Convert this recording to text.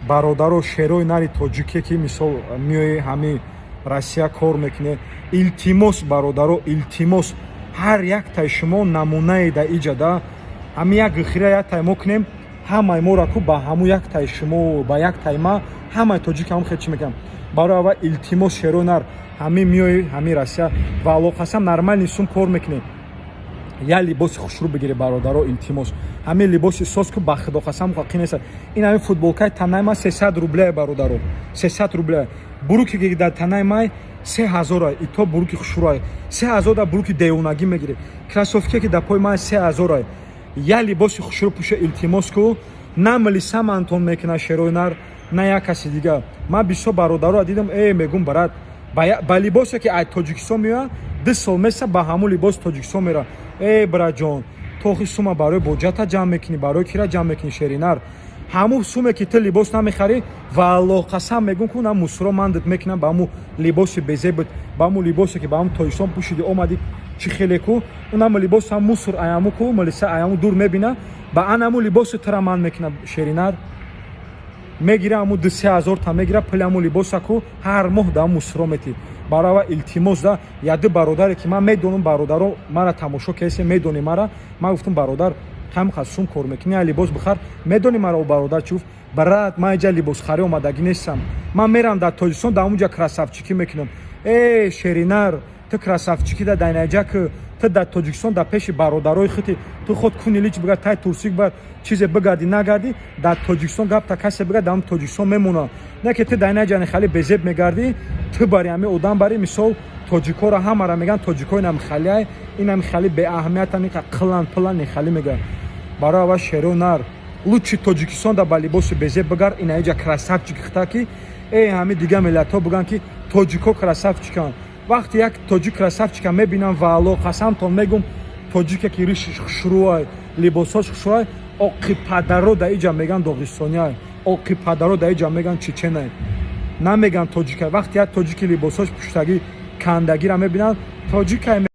бародаро шерои нари тоҷике ки мисол миёи ҳами Россия кор мекунед, илтимос бародаро, илтимос ҳар яктаи шумо намунаи да иҷада ҳами як гихира яктай мо кунем, ҳамаи моро ку ба ҳаму яктаи шумо ба яктаи ма ҳамаи тоҷик ҳам хел чӣ мекунам. Барои аввал илтимос шерои нар ҳами миёи ҳами Россия ва алоқасам нормал нисум кор мекунем. Я либоси хушрӯ бигире бародаро, илтимос ҳамин либоси соз ку ба худо қасам қинеса ин ҳамин футболкаи танаи ман 300 рубля бародаро, 300 рубля. Буруки ки дар танаи ман 3000 ито буруки хушрӯ 3000 да буруки девонагӣ мегире. Кросовки ки дар пои ман 3000 я либоси хушрӯ пӯша илтимос ку на милисам антон мекуна шерои нар на як каси дига. Ман бисёр бародаро дидам мегум барат ба либосе ки ай Тоҷикистон меояд 2 сол меса ба ҳамун либоси Тоҷикистон мера. Браҷон тохи сума барои боҷата ҷамъ мекунӣ, барои кира ҷамъ мекунӣ шеринар. ҳамун суме ки ту либос намехарӣ ва аллоқасам мегум ку на мусро мандат мекунам ба ҳамун либоси безебит, ба ҳамун либосе ки ба ҳамун Тоҷикистон пӯшиди омадӣ чӣ хеле ку ҳамун либос ҳам мусор аяму ку милиса аяму дур мебина ба анамун либоси тура манд мекунам шеринар. Мегира ҳамун 2-3000 та мегира пули ҳамун либоса ку ҳар моҳ да мусро метӣ. Барава илтимос да яду бародаре ки ман медонам бародаро мара тамошо кесе медони мара ман гуфтам бародар кам хасум кор мекунӣ ай либос бихар медони мара бародар чӣ гуфт брат ман инҷа либосхарӣ омадагӣ нестам ман мерам дар Тоҷикистон дар онҷа красавчикӣ мекунам. Шеринар ту красавчикӣ да дар инҷа ку ту дар Тоҷикистон дар пеши бародарои худти ту худ кунилич бигар тай турсик бар чизе бигарди нагарди дар Тоҷикистон гап та касе бигар дар Тоҷикистон мемона не ки ту дар инҷа хали безеб мегарди ту бари ҳами одам бари мисол тоҷикоро ҳамара меган тоҷикои намхалиай ин намхали беаҳамият ника қилан пилан нихали мегар. Барои аввал шерои нар лучши Тоҷикистон да ба либоси безеб бигар ин инҷа красавчик хта ки ҳами дига миллатҳо биган ки тоҷико красавчикан. Вақте як тоҷик красавчика мебинам ва алоқасамтон мегум тоҷике ки ришиш хушрӯай либосош хушрӯай оқи падаро да иҷа меган доғистониай, оқи падаро да иҷа меган чеченай намеган тоҷикай. Вақте як тоҷики либосош пуштагӣ кандагиро мебинанд тоҷикай